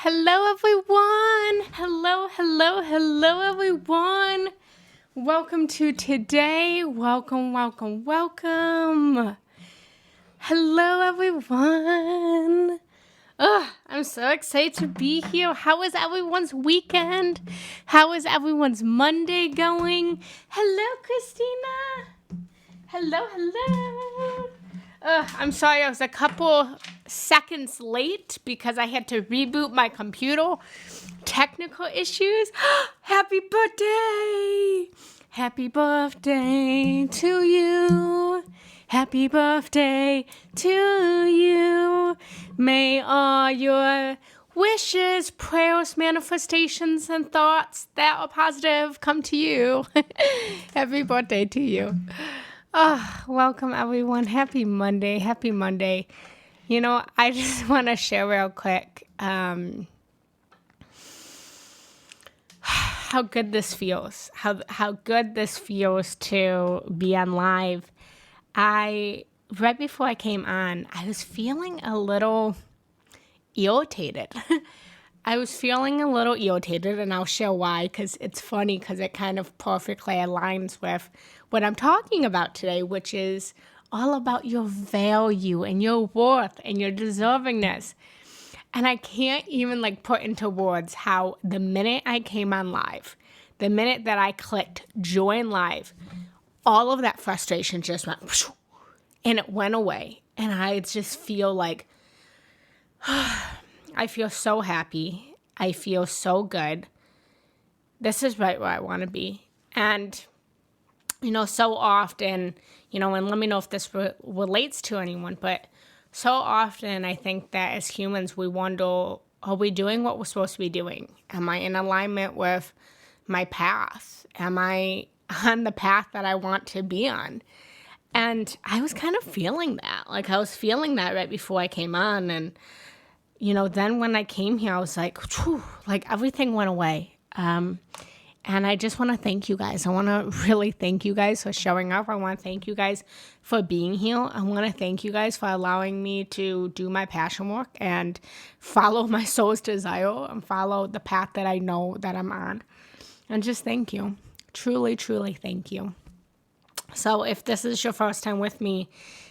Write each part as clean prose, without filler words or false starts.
Hello, everyone. Hello, everyone. Welcome to today. Welcome. Hello, everyone. I'm so excited to be here. How is everyone's weekend? How is everyone's Monday going? Hello, Christina. Hello. I'm sorry, I was a couple seconds late because I had to reboot my computer. Technical issues. Happy birthday! Happy birthday to you. Happy birthday to you. May all your wishes, prayers, manifestations, and thoughts that are positive come to you. Happy birthday to you. Welcome everyone. Happy Monday. You know, I just want to share real quick how good this feels. How good this feels to be on live. Right before I came on, I was feeling a little irritated. And I'll share why, because it's funny, because it kind of perfectly aligns with what I'm talking about today, which is all about your value and your worth and your deservingness. And I can't even put into words how the minute I came on live, the minute that I clicked join live, all of that frustration just went and it went away. And I just feel like I feel so happy. I feel so good. This is right where I want to be. And, so often, and let me know if this relates to anyone, but so often I think that as humans, we wonder, are we doing what we're supposed to be doing? Am I in alignment with my path? Am I on the path that I want to be on? And I was kind of feeling that. I was feeling that right before I came on. And then when I came here, I was like, whew, everything went away. And I just want to thank you guys. I want to really thank you guys for showing up. I want to thank you guys for being here. I want to thank you guys for allowing me to do my passion work and follow my soul's desire and follow the path that I know that I'm on. And just thank you. Truly, thank you. So if this is your first time with me,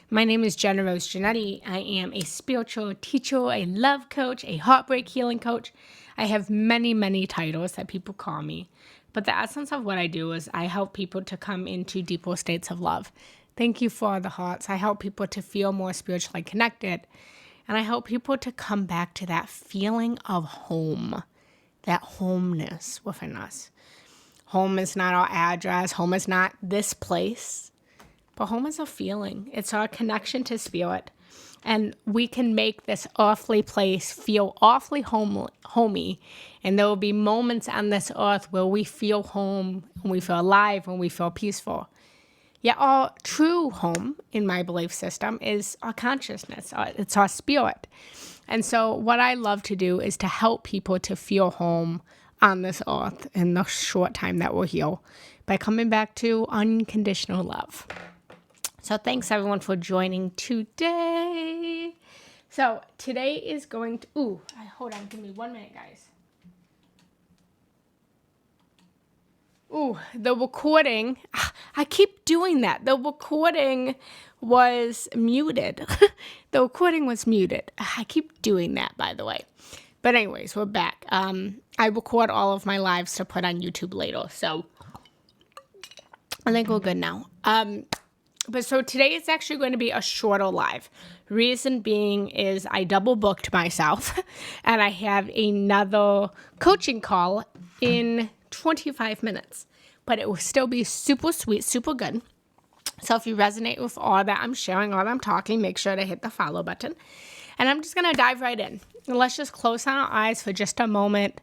my name is Jenna Rose Giannetti. I am a spiritual teacher, a love coach, a heartbreak healing coach. I have many titles that people call me. But the essence of what I do is I help people to come into deeper states of love. Thank you for the hearts. I help people to feel more spiritually connected. And I help people to come back to that feeling of home, that homeness within us. Home is not our address. Home is not this place. But home is a feeling. It's our connection to spirit. And we can make this earthly place feel awfully homey. And there will be moments on this earth where we feel home, and we feel alive, and we feel peaceful. Yet our true home, in my belief system, is our consciousness. It's our spirit. And so what I love to do is to help people to feel home on this earth in the short time that we're here by coming back to unconditional love. So thanks everyone for joining today. So today is going to, hold on, give me 1 minute, guys. The recording, I keep doing that. The recording was muted. I keep doing that, by the way. But anyways, we're back. I record all of my lives to put on YouTube later, so I think we're good now. But so today is actually going to be a shorter live. Reason being is I double booked myself and I have another coaching call in 25 minutes. But it will still be super sweet, super good. So if you resonate with all that I'm sharing, all that I'm talking, make sure to hit the follow button. And I'm just going to dive right in. Let's just close our eyes for just a moment.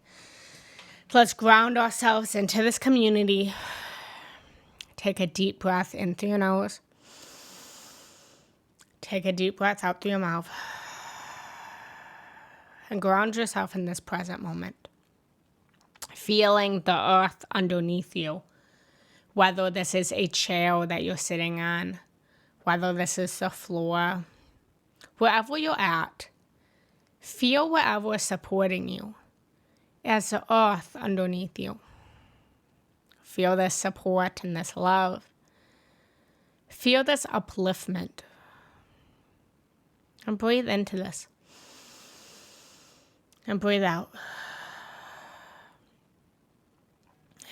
Let's ground ourselves into this community. Take a deep breath in through your nose. Take a deep breath out through your mouth. And ground yourself in this present moment. Feeling the earth underneath you. Whether this is a chair that you're sitting on. Whether this is the floor. Wherever you're at, feel whatever is supporting you. as the earth underneath you. Feel this support and this love. Feel this upliftment. And breathe into this. And breathe out.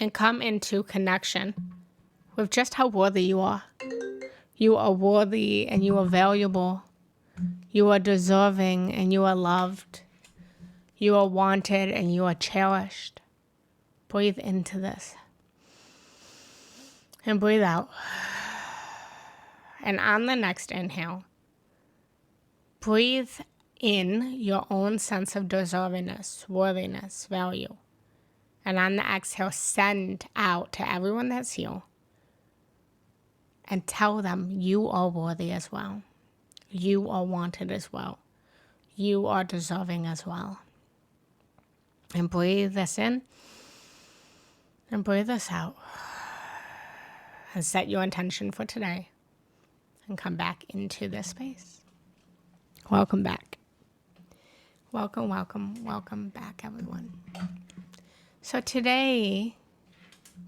And come into connection with just how worthy you are. You are worthy and you are valuable. You are deserving and you are loved. You are wanted and you are cherished. Breathe into this. And breathe out. And on the next inhale, breathe in your own sense of deservingness, worthiness, value. And on the exhale, send out to everyone that's here and tell them you are worthy as well. You are wanted as well. You are deserving as well. And breathe this in and breathe this out. And set your intention for today and come back into this space. Welcome back. Welcome, welcome, welcome back, everyone. So today,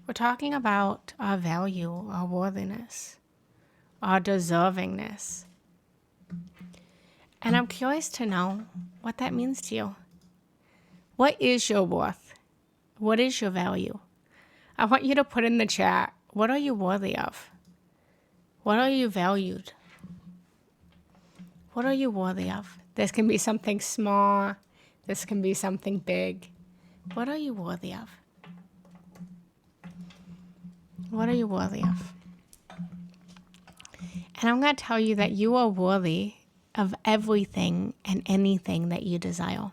we're talking about our value, our worthiness, our deservingness. And I'm curious to know what that means to you. What is your worth? What is your value? I want you to put in the chat, what are you worthy of? What are you valued? What are you worthy of? This can be something small. This can be something big. What are you worthy of? What are you worthy of? And I'm going to tell you that you are worthy of everything and anything that you desire.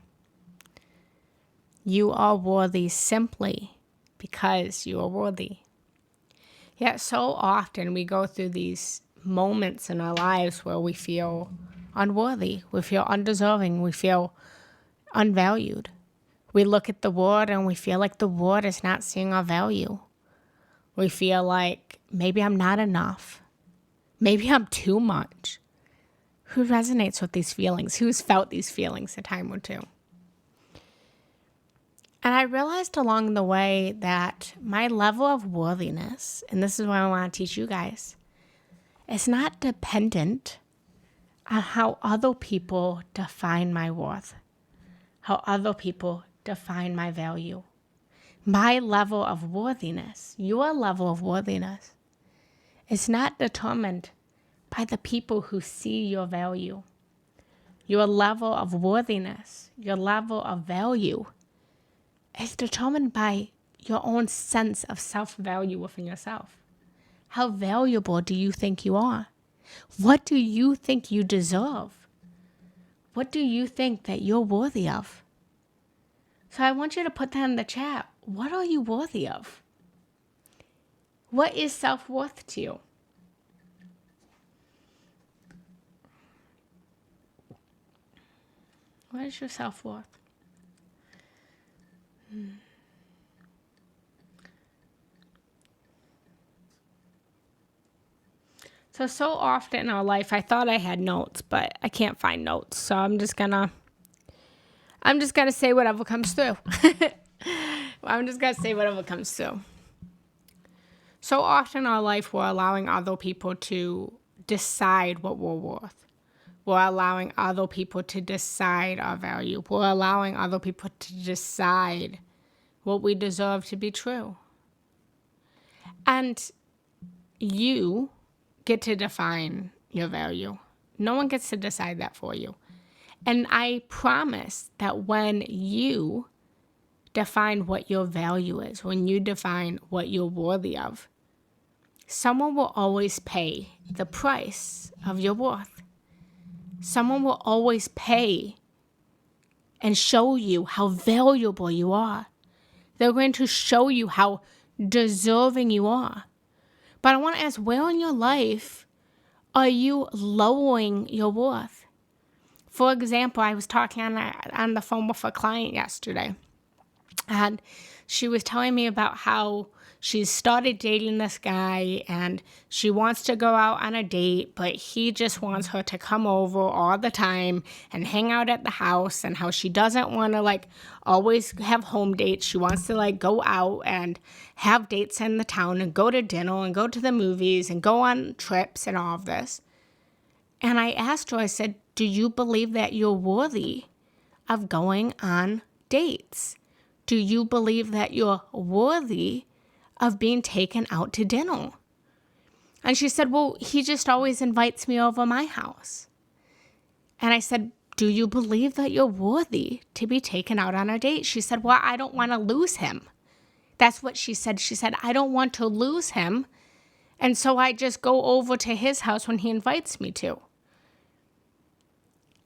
You are worthy simply because you are worthy. Yet so often we go through these moments in our lives where we feel unworthy, we feel undeserving, we feel unvalued. We look at the world and we feel like the world is not seeing our value. We feel like maybe I'm not enough. Maybe I'm too much. Who resonates with these feelings? Who's felt these feelings a time or two? And I realized along the way that my level of worthiness, and this is what I want to teach you guys, is not dependent on how other people define my worth, how other people define my value. My level of worthiness, your level of worthiness, is not determined by the people who see your value. Your level of worthiness, your level of value is determined by your own sense of self-value within yourself. How valuable do you think you are? What do you think you deserve? What do you think that you're worthy of? So I want you to put that in the chat. What are you worthy of? What is self-worth to you? What is your self-worth? So often in our life, I thought I had notes, but I can't find notes. So I'm just gonna say whatever comes through. I'm just gonna say whatever comes through. So often in our life, we're allowing other people to decide what we're worth. We're allowing other people to decide our value. We're allowing other people to decide what we deserve to be true. And you get to define your value. No one gets to decide that for you. And I promise that when you define what your value is, when you define what you're worthy of, someone will always pay the price of your worth. Someone will always pay and show you how valuable you are. They're going to show you how deserving you are. But I want to ask, where in your life are you lowering your worth? For example, I was talking on the phone with a client yesterday, and she was telling me about how she's started dating this guy and she wants to go out on a date, but he just wants her to come over all the time and hang out at the house, and how she doesn't want to like always have home dates. She wants to like go out and have dates in the town and go to dinner and go to the movies and go on trips and all of this. And I asked her, I said, do you believe that you're worthy of going on dates? Do you believe that you're worthy of being taken out to dinner? And she said, well, he just always invites me over my house. And I said, do you believe that you're worthy to be taken out on a date? She said, well, I don't want to lose him. That's what she said. She said, I don't want to lose him. And so I just go over to his house when he invites me to.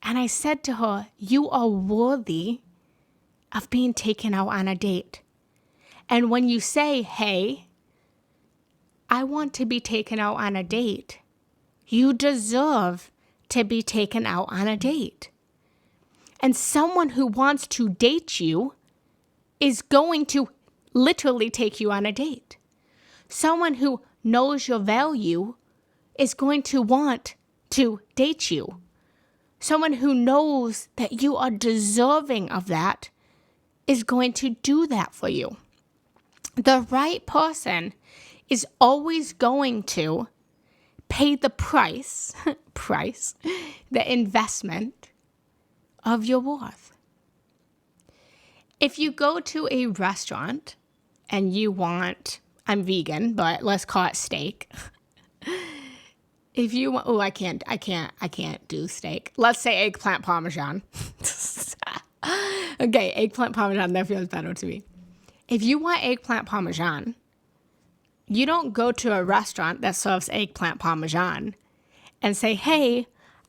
And I said to her, you are worthy of being taken out on a date. And when you say, hey, I want to be taken out on a date, you deserve to be taken out on a date. And someone who wants to date you is going to literally take you on a date. Someone who knows your value is going to want to date you. Someone who knows that you are deserving of that is going to do that for you. The right person is always going to pay the price, the investment of your worth. If you go to a restaurant and you want, I'm vegan, but let's call it steak. If you want, I can't do steak. Let's say eggplant parmesan. Okay, eggplant parmesan, that feels better to me. If you want eggplant parmesan, you don't go to a restaurant that serves eggplant parmesan and say, hey,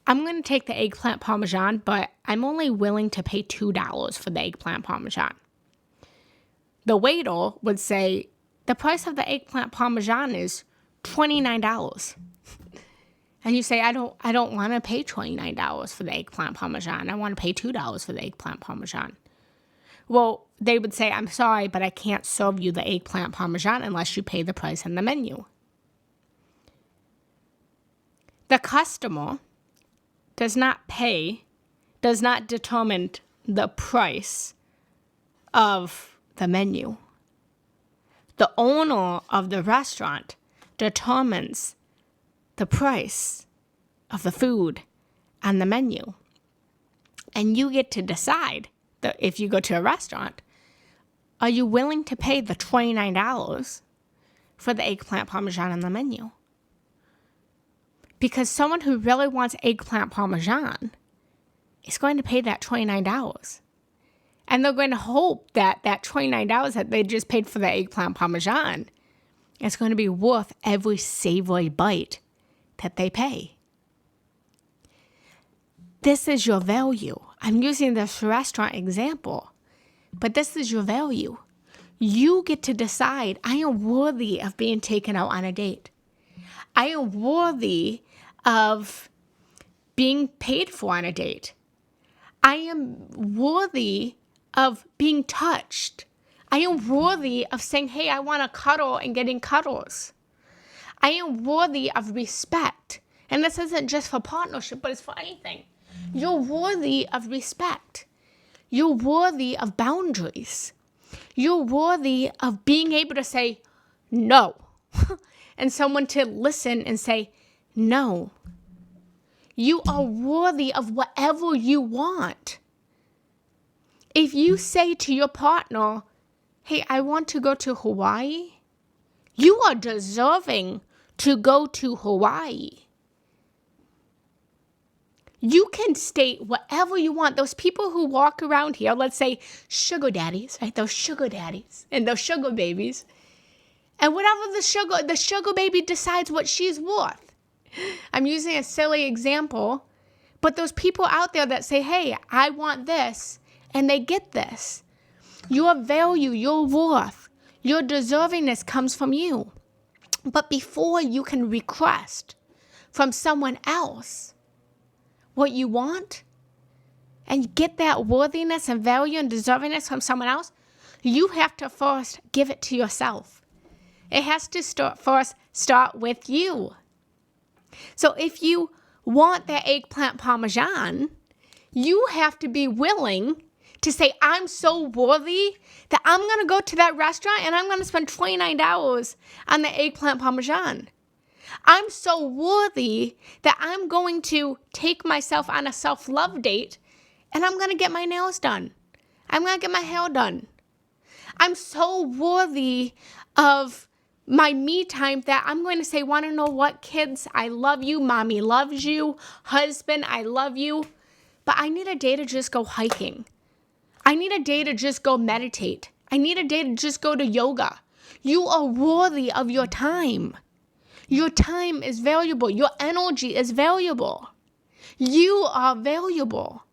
I'm going to take the eggplant parmesan, but I'm only willing to pay $2 for the eggplant parmesan. The waiter would say, the price of the eggplant parmesan is $29. And you say, I don't want to pay $29 for the eggplant parmesan. I want to pay $2 for the eggplant parmesan. Well, they would say, I'm sorry, but I can't serve you the eggplant parmesan unless you pay the price in the menu. The customer does not determine the price of the menu. The owner of the restaurant determines the price of the food on the menu. And you get to decide that if you go to a restaurant, are you willing to pay the $29 for the eggplant parmesan on the menu? Because someone who really wants eggplant parmesan is going to pay that $29. And they're going to hope that that $29 that they just paid for the eggplant parmesan is going to be worth every savory bite that they pay. This is your value. I'm using this restaurant example, but this is your value. You get to decide, I am worthy of being taken out on a date. I am worthy of being paid for on a date. I am worthy of being touched. I am worthy of saying, hey, I want to cuddle and getting cuddles. I am worthy of respect. And this isn't just for partnership, but it's for anything. You're worthy of respect. You're worthy of boundaries. You're worthy of being able to say no. And someone to listen and say no. You are worthy of whatever you want. If you say to your partner, hey, I want to go to Hawaii, you are deserving to go to Hawaii. You can state whatever you want. Those people who walk around here, let's say sugar daddies, right? Those sugar daddies and those sugar babies. And whatever the sugar baby decides what she's worth. I'm using a silly example, but those people out there that say, hey, I want this, and they get this. Your value, your worth, your deservingness comes from you. But before you can request from someone else what you want and get that worthiness and value and deservingness from someone else, you have to first give it to yourself. It has to start with you. So if you want that eggplant parmesan, you have to be willing to say, I'm so worthy that I'm going to go to that restaurant and I'm going to spend $29 on the eggplant parmesan. I'm so worthy that I'm going to take myself on a self-love date and I'm going to get my nails done. I'm going to get my hair done. I'm so worthy of my me time that I'm going to say, want to know what, kids? I love you. Mommy loves you. Husband, I love you. But I need a day to just go hiking. I need a day to just go meditate. I need a day to just go to yoga. You are worthy of your time. Your time is valuable. Your energy is valuable. You are valuable.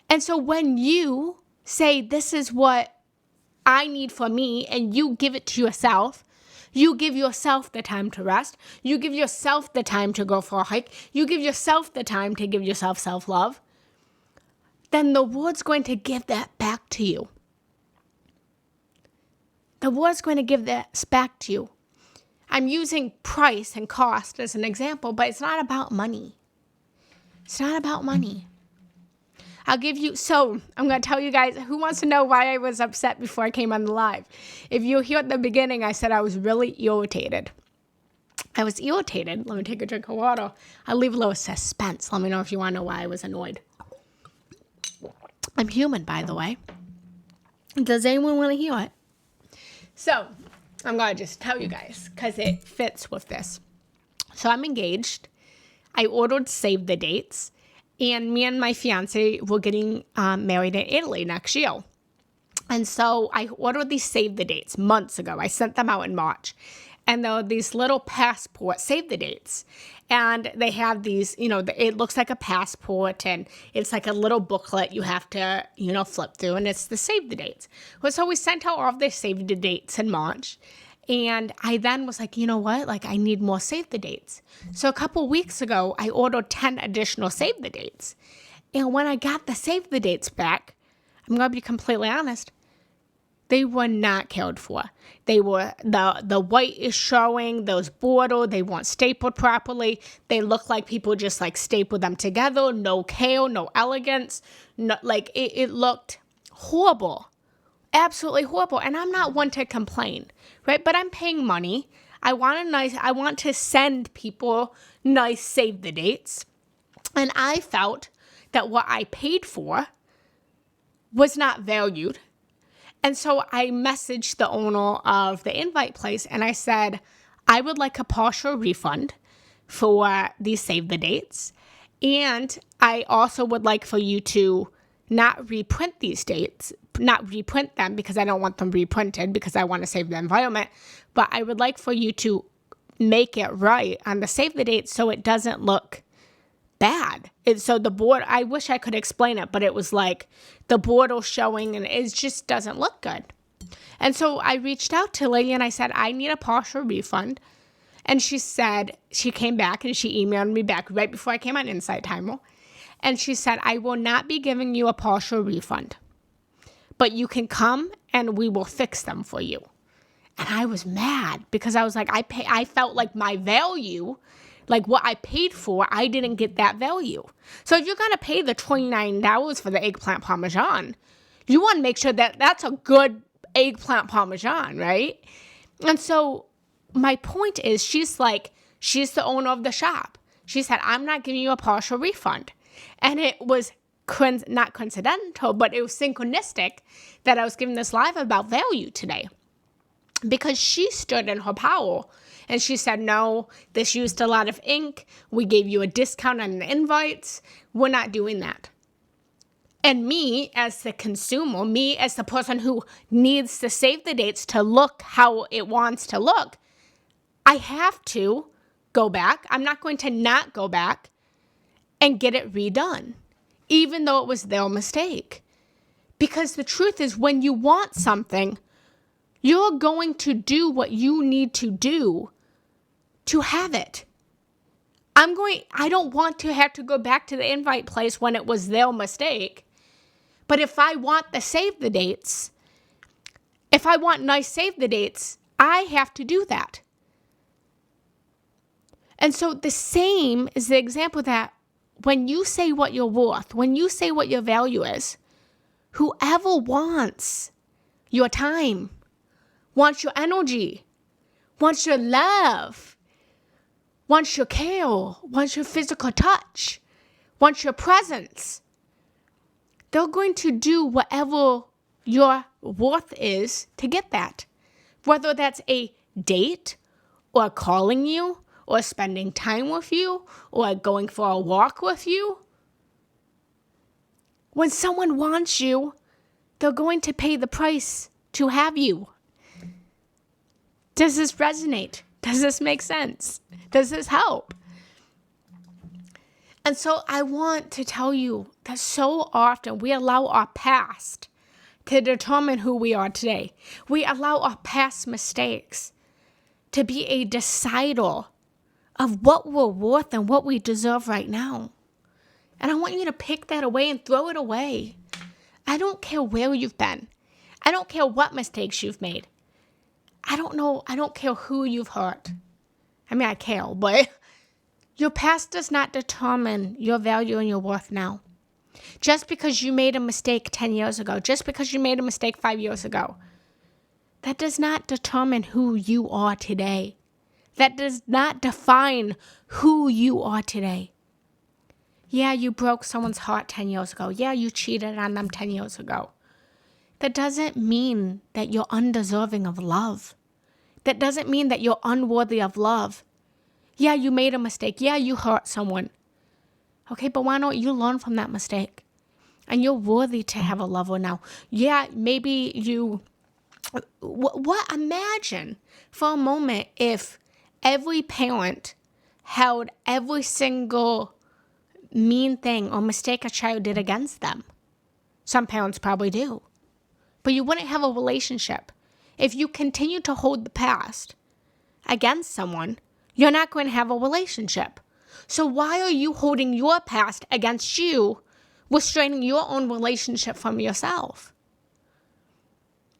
And so when you say, this is what I need for me, and you give it to yourself, you give yourself the time to rest. You give yourself the time to go for a hike. You give yourself the time to give yourself self-love. Then the world's going to give that back to you. The world's going to give that back to you. I'm using price and cost as an example, but it's not about money. It's not about money. I'm going to tell you guys, who wants to know why I was upset before I came on the live? If you hear at the beginning, I said I was really irritated. I was irritated. Let me take a drink of water. I'll leave a little suspense. Let me know if you want to know why I was annoyed. I'm human, by the way. Does anyone want to hear it? So, I'm going to just tell you guys because it fits with this. So, I'm engaged. I ordered save the dates. And me and my fiance were getting married in Italy next year. And so I ordered these save the dates months ago. I sent them out in March. And there are these little passport save the dates. And they have these, it looks like a passport and it's like a little booklet you have to, flip through. And it's the save the dates. Well, so we sent out all of the save the dates in March. And I then was like, you know what? Like, I need more save the dates. So a couple weeks ago, I ordered 10 additional save the dates. And when I got the save the dates back, I'm going to be completely honest, they were not cared for. They were, the white is showing, those bordered, they weren't stapled properly. They look like people just like stapled them together. No care, no elegance. No, like it looked horrible. Absolutely horrible. And I'm not one to complain, right? But I'm paying money. I want to send people nice save the dates. And I felt that what I paid for was not valued. And so I messaged the owner of the invite place and I said, I would like a partial refund for these save the dates. And I also would like for you to not reprint these dates, not reprint them because I don't want them reprinted because I want to save the environment. But I would like for you to make it right on the save the date so it doesn't look bad. So the board, I wish I could explain it, but it was like the border showing and it just doesn't look good. And so I reached out to Lily and I said, I need a partial refund. And she said, she came back and she emailed me back right before I came on Insight Timer. And she said, I will not be giving you a partial refund, but you can come and we will fix them for you. And I was mad because I was like, I felt like my value, like what I paid for, I didn't get that value. So if you're going to pay the $29 for the eggplant parmesan, you want to make sure that that's a good eggplant parmesan, right? And so my point is, she's the owner of the shop. She said, I'm not giving you a partial refund. And it was not coincidental, but it was synchronistic that I was giving this live about value today. Because she stood in her power and she said, no, this used a lot of ink. We gave you a discount on the invites. We're not doing that. And me as the consumer, me as the person who needs to save the dates to look how it wants to look, I have to go back. I'm not going to not go back and get it redone, even though it was their mistake. Because the truth is, when you want something, you're going to do what you need to do to have it. I don't want to have to go back to the invite place when it was their mistake. But if I want the save the dates, if I want nice save the dates, I have to do that. And so the same is the example that when you say what you're worth, when you say what your value is, whoever wants your time, wants your energy, wants your love, wants your care, wants your physical touch, wants your presence, they're going to do whatever your worth is to get that. Whether that's a date or calling you or spending time with you or going for a walk with you. When someone wants you, they're going to pay the price to have you. Does this resonate? Does this make sense? Does this help? And so I want to tell you that so often we allow our past to determine who we are today. We allow our past mistakes to be a decider of what we're worth and what we deserve right now. And I want you to pick that away and throw it away. I don't care where you've been. I don't care what mistakes you've made. I don't care who you've hurt. I mean, I care, but your past does not determine your value and your worth now. Just because you made a mistake 10 years ago, just because you made a mistake 5 years ago, that does not determine who you are today. That does not define who you are today. Yeah, you broke someone's heart 10 years ago. Yeah, you cheated on them 10 years ago. That doesn't mean that you're undeserving of love. That doesn't mean that you're unworthy of love. Yeah, you made a mistake. Yeah, you hurt someone. Okay, but why don't you learn from that mistake? And you're worthy to have a lover now. Yeah, maybe you... Imagine for a moment if every parent held every single mean thing or mistake a child did against them. Some parents probably do. But you wouldn't have a relationship. If you continue to hold the past against someone, you're not going to have a relationship. So why are you holding your past against you, restraining your own relationship from yourself?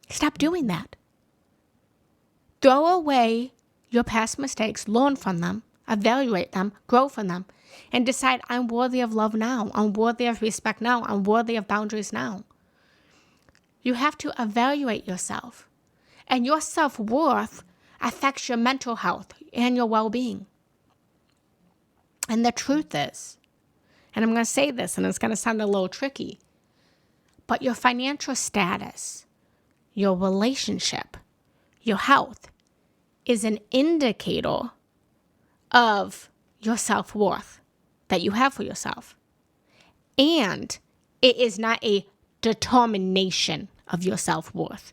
Stop doing that. Throw away your past mistakes, learn from them, evaluate them, grow from them, and decide I'm worthy of love now. I'm worthy of respect now. I'm worthy of boundaries now. You have to evaluate yourself. And your self-worth affects your mental health and your well-being. And the truth is, and I'm going to say this, and it's going to sound a little tricky, but your financial status, your relationship, your health is an indicator of your self-worth that you have for yourself. And it is not a determination of your self-worth.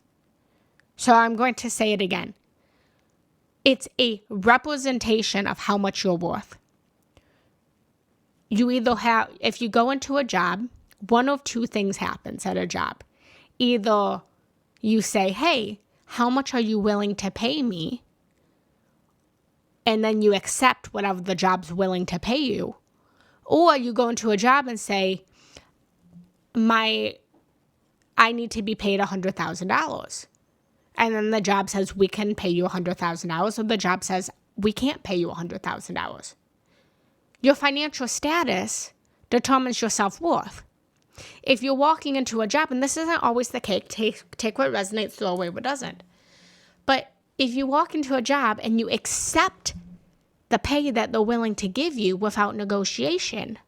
So I'm going to say it again. It's a representation of how much you're worth. You either have, if you go into a job, one of two things happens at a job. Either you say, hey, how much are you willing to pay me? And then you accept whatever the job's willing to pay you. Or you go into a job and say, I need to be paid $100,000. And then the job says, we can pay you $100,000. Or the job says, we can't pay you $100,000. Your financial status determines your self-worth. If you're walking into a job, and this isn't always the case, take what resonates, throw away what doesn't. But if you walk into a job and you accept the pay that they're willing to give you without negotiation,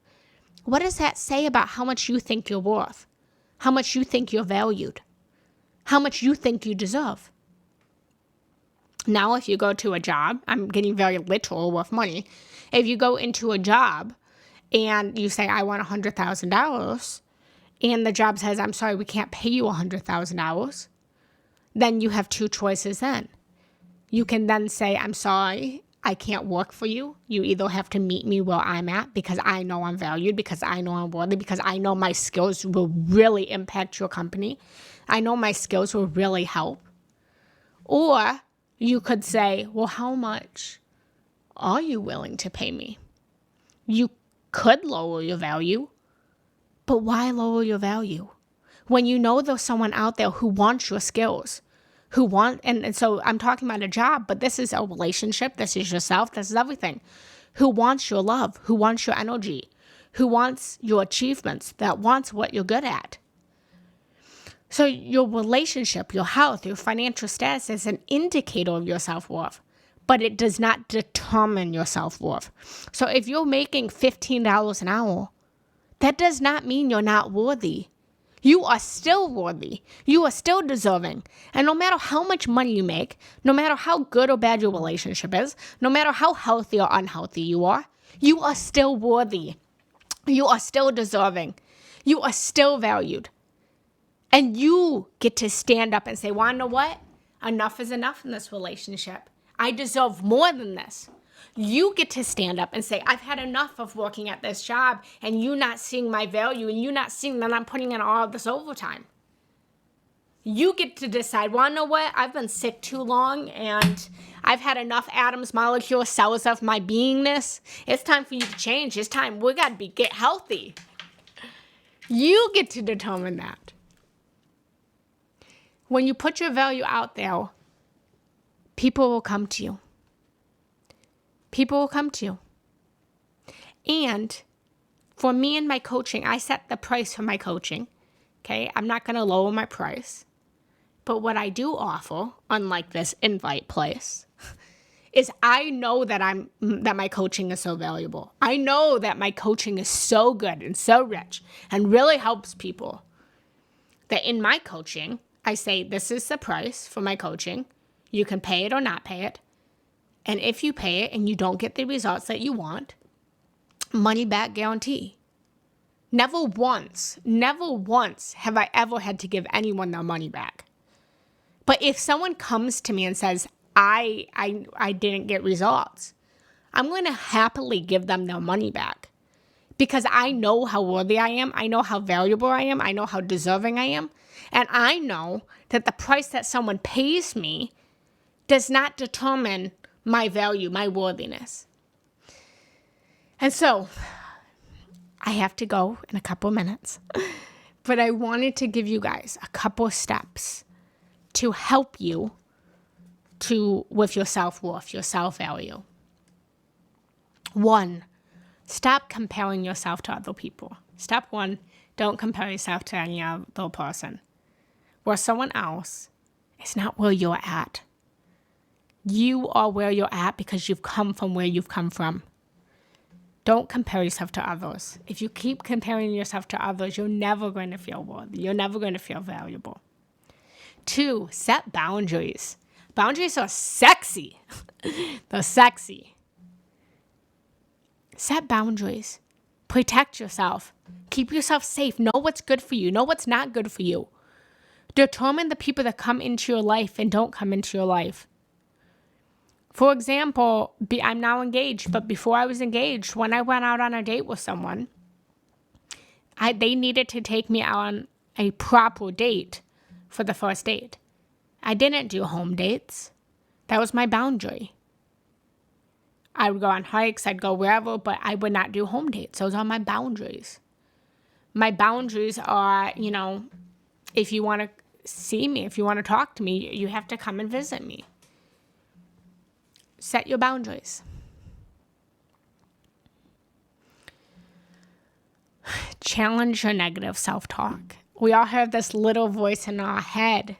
what does that say about how much you think you're worth? How much you think you're valued? How much you think you deserve? Now, if you go to a job, I'm getting very literal with money. If you go into a job and you say, I want $100,000, and the job says, I'm sorry, we can't pay you $100,000, then you have two choices then. You can then say, I'm sorry, I can't work for you. You either have to meet me where I'm at because I know I'm valued, because I know I'm worthy, because I know my skills will really impact your company. I know my skills will really help. Or you could say, well, how much are you willing to pay me? You could lower your value, but why lower your value? When you know there's someone out there who wants your skills, and so I'm talking about a job, but this is a relationship. This is yourself. This is everything. Who wants your love? Who wants your energy? Who wants your achievements? That wants what you're good at. So your relationship, your health, your financial status is an indicator of your self-worth, but it does not determine your self-worth. So if you're making $15 an hour, that does not mean you're not worthy. You are still worthy. You are still deserving. And no matter how much money you make, no matter how good or bad your relationship is, no matter how healthy or unhealthy you are still worthy. You are still deserving. You are still valued. And you get to stand up and say, well, you know what? Enough is enough in this relationship. I deserve more than this. You get to stand up and say, I've had enough of working at this job and you not seeing my value and you not seeing that I'm putting in all of this overtime. You get to decide, well, you know what? I've been sick too long and I've had enough atoms, molecules, cells of my beingness. It's time for you to change. It's time. We got to get healthy. You get to determine that. When you put your value out there, people will come to you. People will come to you. And for me and my coaching, I set the price for my coaching. Okay, I'm not going to lower my price. But what I do offer, unlike this invite place, is I know that my coaching is so valuable. I know that my coaching is so good and so rich and really helps people. That in my coaching, I say this is the price for my coaching. You can pay it or not pay it. And if you pay it and you don't get the results that you want, money back guarantee. Never once have I ever had to give anyone their money back. But if someone comes to me and says, I didn't get results, I'm going to happily give them their money back because I know how worthy I am. I know how valuable I am. I know how deserving I am. And I know that the price that someone pays me does not determine my value, my worthiness. And so I have to go in a couple minutes, but I wanted to give you guys a couple steps to help you with your self-worth, your self-value. 1, stop comparing yourself to other people. Step 1, don't compare yourself to any other person. Where someone else is not where you're at. You are where you're at because you've come from where you've come from. Don't compare yourself to others. If you keep comparing yourself to others, you're never going to feel worthy. You're never going to feel valuable. 2, set boundaries. Boundaries are sexy. They're sexy. Set boundaries. Protect yourself. Keep yourself safe. Know what's good for you. Know what's not good for you. Determine the people that come into your life and don't come into your life. For example, I'm now engaged, but before I was engaged, when I went out on a date with someone, they needed to take me on a proper date for the first date. I didn't do home dates. That was my boundary. I would go on hikes, I'd go wherever, but I would not do home dates. Those are my boundaries. My boundaries are, if you want to see me, if you want to talk to me, you have to come and visit me. Set your boundaries. Challenge your negative self-talk. We all have this little voice in our head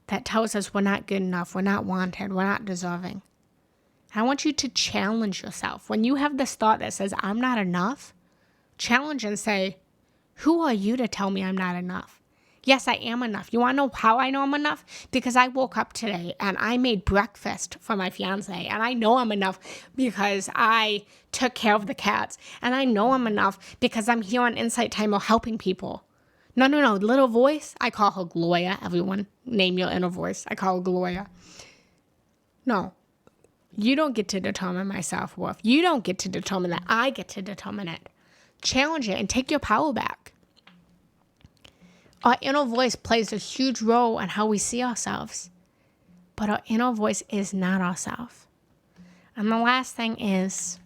that tells us we're not good enough, we're not wanted, we're not deserving. I want you to challenge yourself. When you have this thought that says, I'm not enough, challenge and say, who are you to tell me I'm not enough? Yes, I am enough. You want to know how I know I'm enough? Because I woke up today and I made breakfast for my fiance. And I know I'm enough because I took care of the cats. And I know I'm enough because I'm here on Insight Timer helping people. No. Little voice, I call her Gloria. Everyone, name your inner voice. I call her Gloria. No, you don't get to determine my self-worth. You don't get to determine that. I get to determine it. Challenge it and take your power back. Our inner voice plays a huge role in how we see ourselves. But our inner voice is not ourselves. And the last thing is,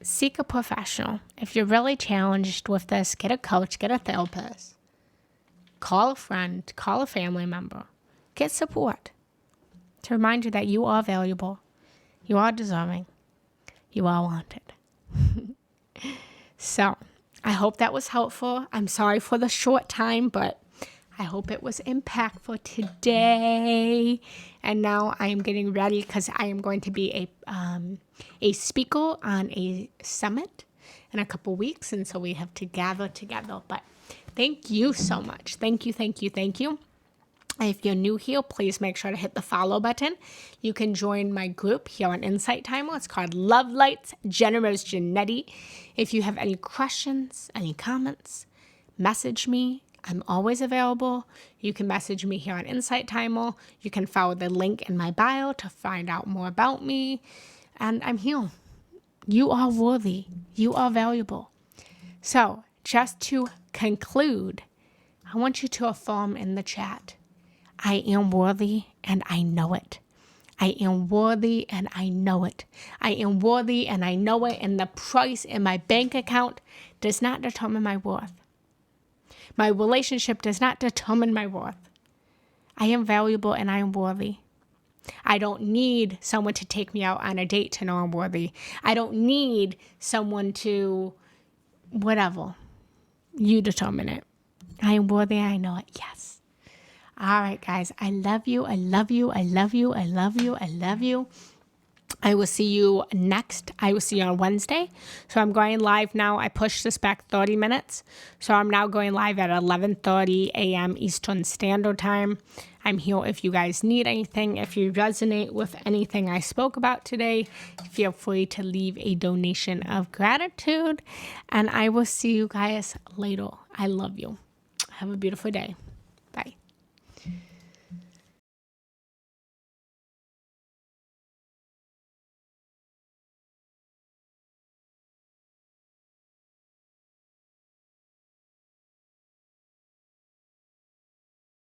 seek a professional. If you're really challenged with this, get a coach, get a therapist. Call a friend, call a family member. Get support to remind you that you are valuable, you are deserving, you are wanted. So, I hope that was helpful. I'm sorry for the short time, but I hope it was impactful today. And now I am getting ready because I am going to be a speaker on a summit in a couple weeks. And so we have to gather together. But thank you so much. Thank you, thank you, thank you. If you're new here, please make sure to hit the follow button. You can join my group here on Insight Timer. It's called Love Lights Generous Genetti. If you have any questions, any comments, message me. I'm always available. You can message me here on Insight Timer. You can follow the link in my bio to find out more about me. And I'm here. You are worthy. You are valuable. So, just to conclude, I want you to affirm in the chat. I am worthy and I know it. I am worthy and I know it. I am worthy and I know it. And the price in my bank account does not determine my worth. My relationship does not determine my worth. I am valuable and I am worthy. I don't need someone to take me out on a date to know I'm worthy. I don't need someone to, whatever. You determine it. I am worthy and I know it. Yes. All right, guys. I love you. I love you. I love you. I love you. I love you. I will see you next. I will see you on Wednesday. So I'm going live now. I pushed this back 30 minutes. So I'm now going live at 11:30 a.m. Eastern Standard Time. I'm here if you guys need anything. If you resonate with anything I spoke about today, feel free to leave a donation of gratitude. And I will see you guys later. I love you. Have a beautiful day.